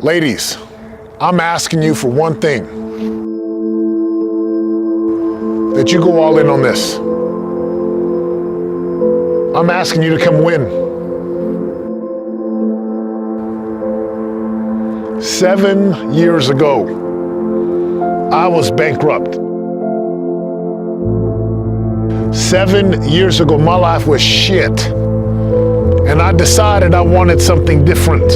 Ladies, I'm asking you for one thing. That you go all in on this. I'm asking you to come win. 7 years ago, I was bankrupt. 7 years ago, my life was shit. And I decided I wanted something different.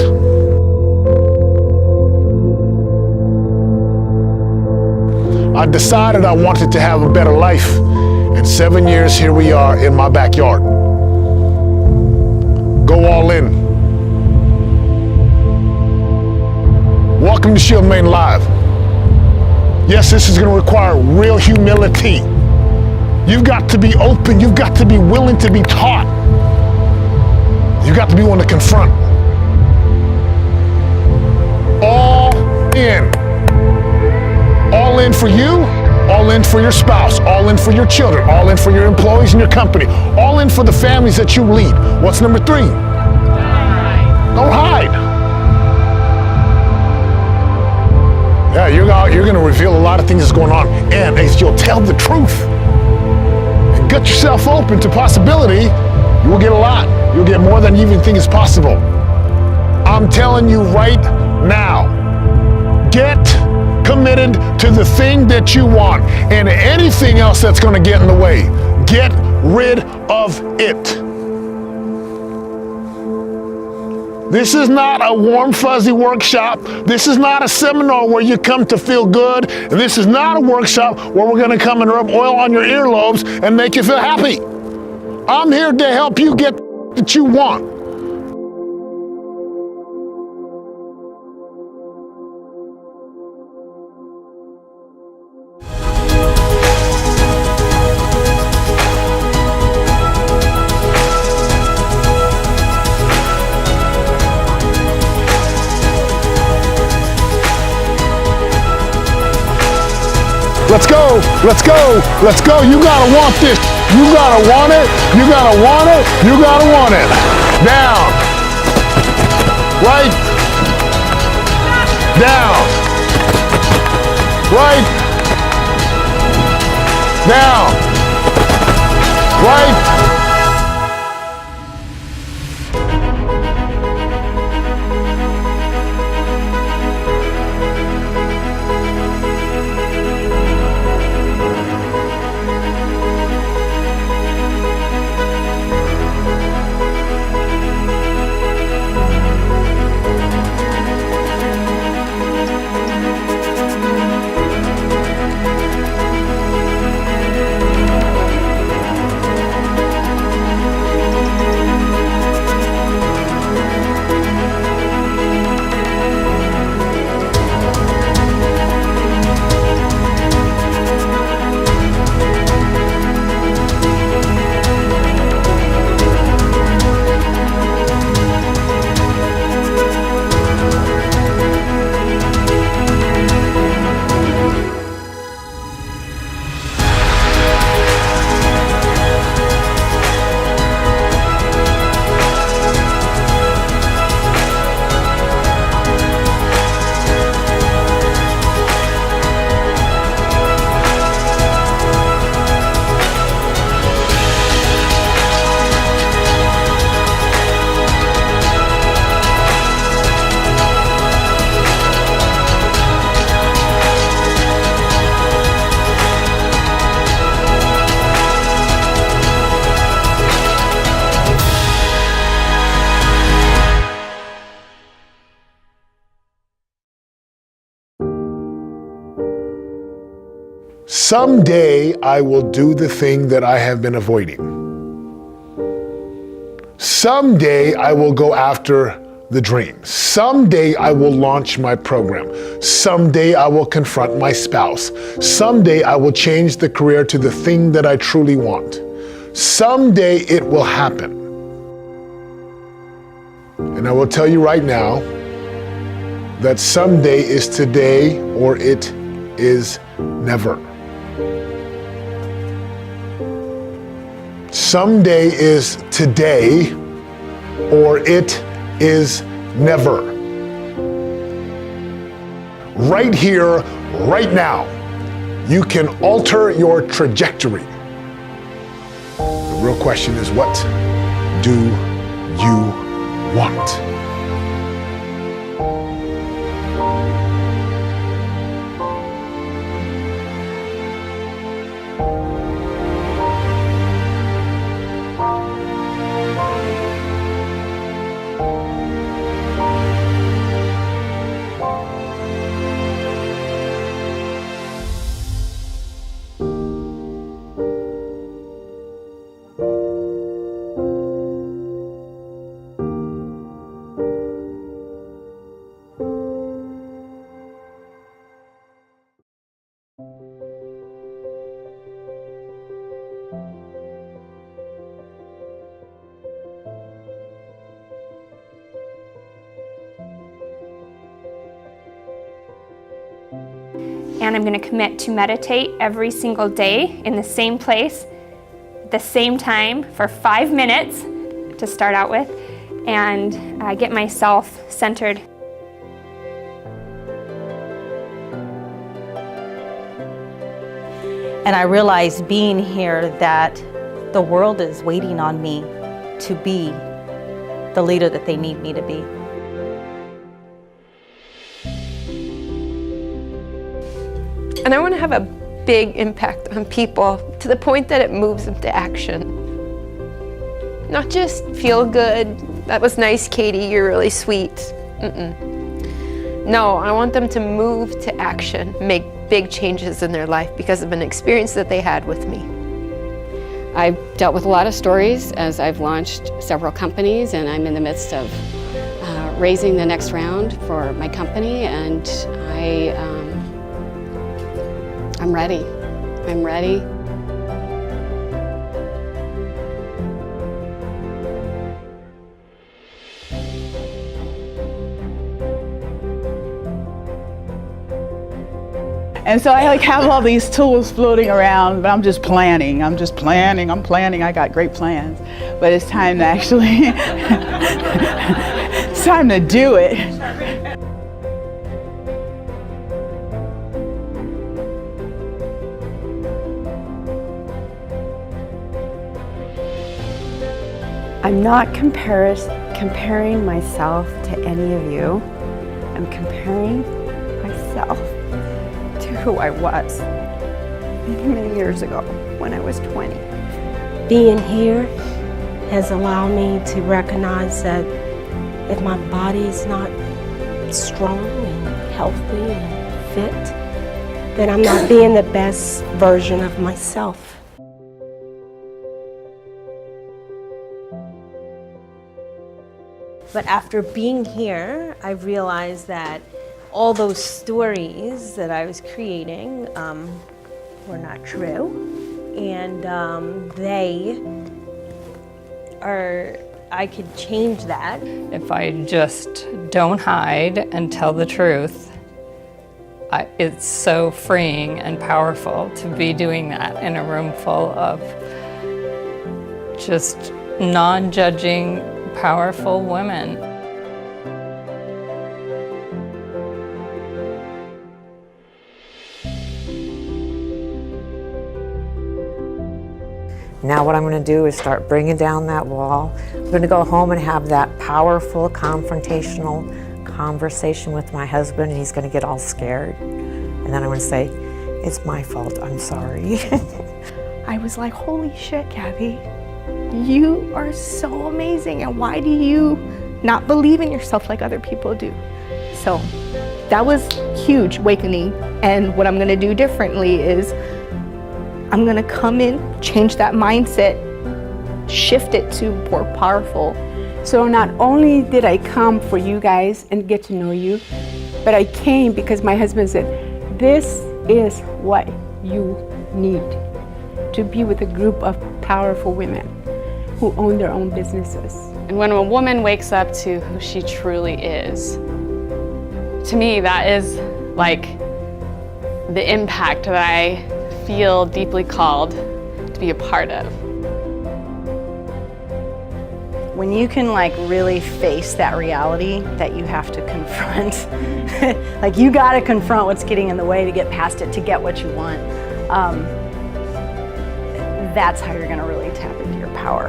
I decided I wanted to have a better life. And 7 years, here we are in my backyard. Go all in. Welcome to Shield Maiden Live. Yes, this is going to require real humility. You've got to be open. You've got to be willing to be taught. You've got to be willing to confront. All in. All in for you, all in for your spouse, all in for your children, all in for your employees and your company, all in for the families that you lead. What's number 3? Don't hide. Yeah, you're going to reveal a lot of things that's going on. And if you'll tell the truth and gut yourself open to possibility, you will get a lot. You'll get more than you even think is possible. I'm telling you right now, get committed to the thing that you want, and anything else that's going to get in the way, get rid of it. This is not a warm, fuzzy workshop. This is not a seminar where you come to feel good. And this is not a workshop where we're going to come and rub oil on your earlobes and make you feel happy. I'm here to help you get what you want. Let's go, let's go, let's go. You gotta want this. You gotta want it, you gotta want it, you gotta want it. Down. Right. Down. Right. Down. Right. Someday I will do the thing that I have been avoiding. Someday I will go after the dream. Someday I will launch my program. Someday I will confront my spouse. Someday I will change the career to the thing that I truly want. Someday it will happen. And I will tell you right now that someday is today or it is never. Someday is today or it is never. right here, right now. You can alter your trajectory. The real question is, what do you want? And I'm going to commit to meditate every single day in the same place, at the same time for 5 minutes to start out with, and get myself centered. And I realized being here that the world is waiting on me to be the leader that they need me to be. And I want to have a big impact on people to the point that it moves them to action. Not just feel good, that was nice, Katie, you're really sweet. No, I want them to move to action, make big changes in their life because of an experience that they had with me. I've dealt with a lot of stories as I've launched several companies, and I'm in the midst of raising the next round for my company, and I'm ready. I'm ready. And so I have all these tools floating around, but I'm planning. I got great plans, but it's time to actually, it's time to do it. I'm not comparing myself to any of you. I'm comparing myself to who I was many years ago when I was 20. Being here has allowed me to recognize that if my body is not strong and healthy and fit, then I'm not being the best version of myself. But after being here, I realized that all those stories that I was creating were not true. And I could change that. If I just don't hide and tell the truth, it's so freeing and powerful to be doing that in a room full of just non-judging, powerful women. Now what I'm going to do is start bringing down that wall. I'm going to go home and have that powerful, confrontational conversation with my husband, and he's going to get all scared. And then I'm going to say, it's my fault, I'm sorry. I was like, holy shit, Gabby. You are so amazing, and why do you not believe in yourself like other people do? So that was huge awakening, and what I'm going to do differently is I'm going to come in, change that mindset, shift it to more powerful. So not only did I come for you guys and get to know you, but I came because my husband said, this is what you need, to be with a group of powerful women who own their own businesses. And when a woman wakes up to who she truly is, to me that is like the impact that I feel deeply called to be a part of. When you can like really face that reality that you have to confront, like you gotta confront what's getting in the way to get past it, to get what you want. That's how you're gonna really tap into your power.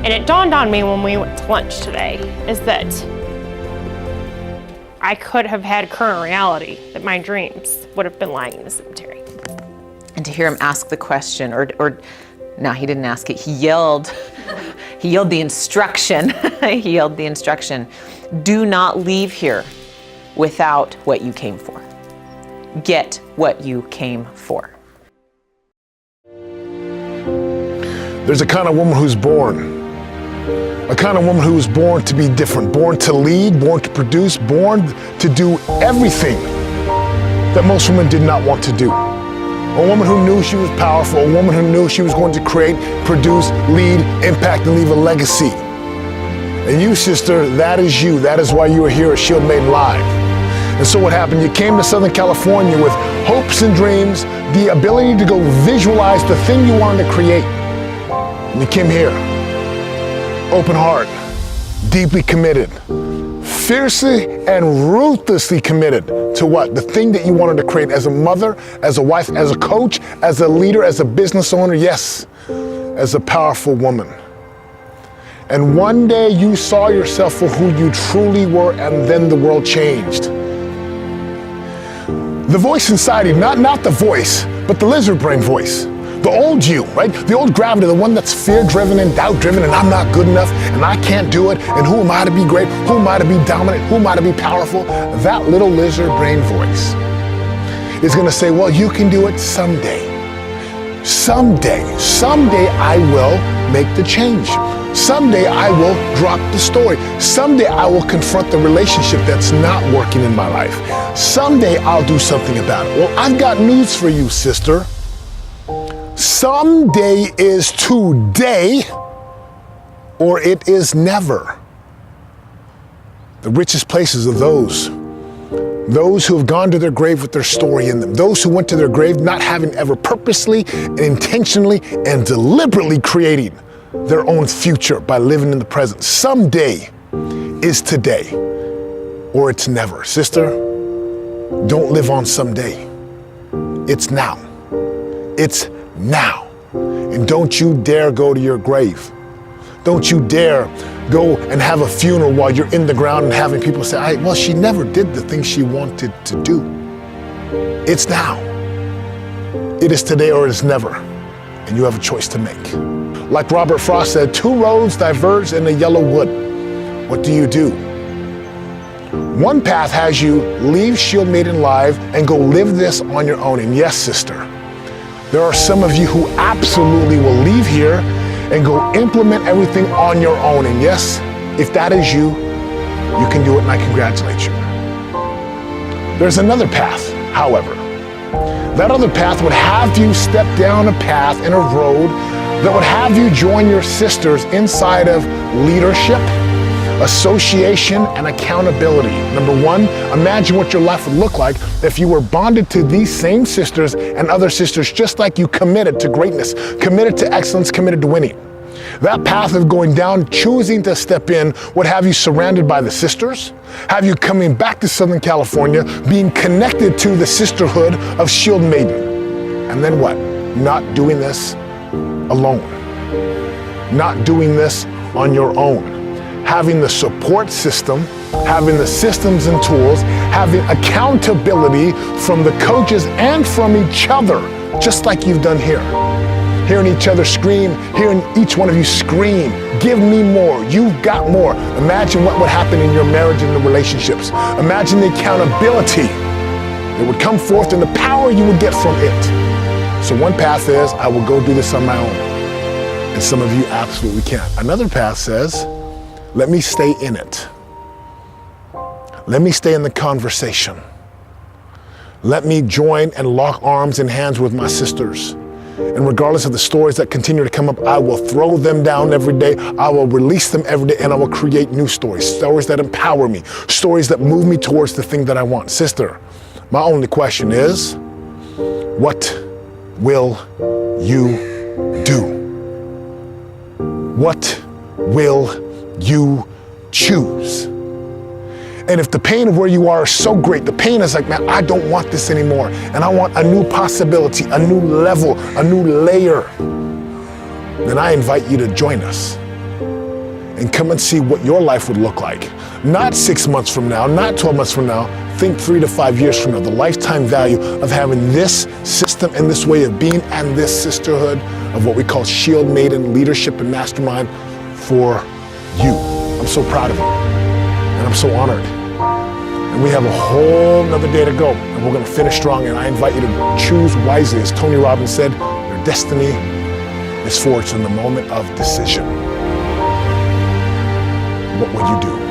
And it dawned on me when we went to lunch today, is that I could have had current reality, that my dreams would have been lying in the cemetery. And to hear him ask the question, or no, he didn't ask it, he yelled the instruction, he yelled the instruction, do not leave here without what you came for. Get what you came for. There's a kind of woman who's born. A kind of woman who was born to be different, born to lead, born to produce, born to do everything that most women did not want to do. A woman who knew she was powerful, a woman who knew she was going to create, produce, lead, impact, and leave a legacy. And you, sister, that is you. That is why you are here at Shield Maiden Live. And so what happened? You came to Southern California with hopes and dreams, the ability to go visualize the thing you wanted to create. And you came here. Open heart, deeply committed, fiercely and ruthlessly committed to what? The thing that you wanted to create as a mother, as a wife, as a coach, as a leader, as a business owner, yes, as a powerful woman. And one day you saw yourself for who you truly were, and then the world changed. The voice inside you, not the voice, but the lizard brain voice. The old you, right? The old gravity, the one that's fear-driven and doubt-driven, and I'm not good enough, and I can't do it, and who am I to be great? Who am I to be dominant? Who am I to be powerful? That little lizard brain voice is gonna say, well, you can do it someday. Someday I will make the change. Someday I will drop the story. Someday I will confront the relationship that's not working in my life. Someday I'll do something about it. Well, I've got news for you, sister. Someday is today, or it is never. The richest places are those who have gone to their grave with their story in them, those who went to their grave not having ever purposely, and intentionally, and deliberately creating their own future by living in the present. Someday is today, or it's never. Sister, don't live on someday. It's now. It's now. And don't you dare go to your grave. Don't you dare go and have a funeral while you're in the ground and having people say, well, she never did the thing she wanted to do. It's now. It is today or it is never. And you have a choice to make. Like Robert Frost said, 2 roads diverge in the yellow wood. What do? One path has you leave Shield Maiden Live and go live this on your own. And yes, sister, there are some of you who absolutely will leave here and go implement everything on your own. And yes, if that is you, you can do it, and I congratulate you. There's another path, however. That other path would have you step down a path and a road that would have you join your sisters inside of leadership, association, and accountability. Number 1, imagine what your life would look like if you were bonded to these same sisters and other sisters just like you, committed to greatness, committed to excellence, committed to winning. That path of going down, choosing to step in, would have you surrounded by the sisters, have you coming back to Southern California, being connected to the sisterhood of Shield Maiden. And then what? Not doing this alone. Not doing this on your own. Having the support system, having the systems and tools, having accountability from the coaches and from each other, just like you've done here. Hearing each other scream, hearing each one of you scream, give me more, you've got more. Imagine what would happen in your marriage and the relationships. Imagine the accountability that would come forth and the power you would get from it. So one path is, I will go do this on my own. And some of you absolutely can't. Another path says, let me stay in it. Let me stay in the conversation. Let me join and lock arms and hands with my sisters. And regardless of the stories that continue to come up, I will throw them down every day. I will release them every day, and I will create new stories. Stories that empower me. Stories that move me towards the thing that I want. Sister, My only question is, what will you do? What will you choose? And if the pain of where you are is so great, the pain is like, man, I don't want this anymore. And I want a new possibility, a new level, a new layer. Then I invite you to join us and come and see what your life would look like. Not 6 months from now, not 12 months from now. Think 3 to 5 years from now, the lifetime value of having this system and this way of being and this sisterhood of what we call Shield Maiden Leadership and Mastermind for you. I'm so proud of you, and I'm so honored. And we have a whole nother day to go, and we're gonna finish strong, and I invite you to choose wisely. As Tony Robbins said, your destiny is forged in the moment of decision. What will you do?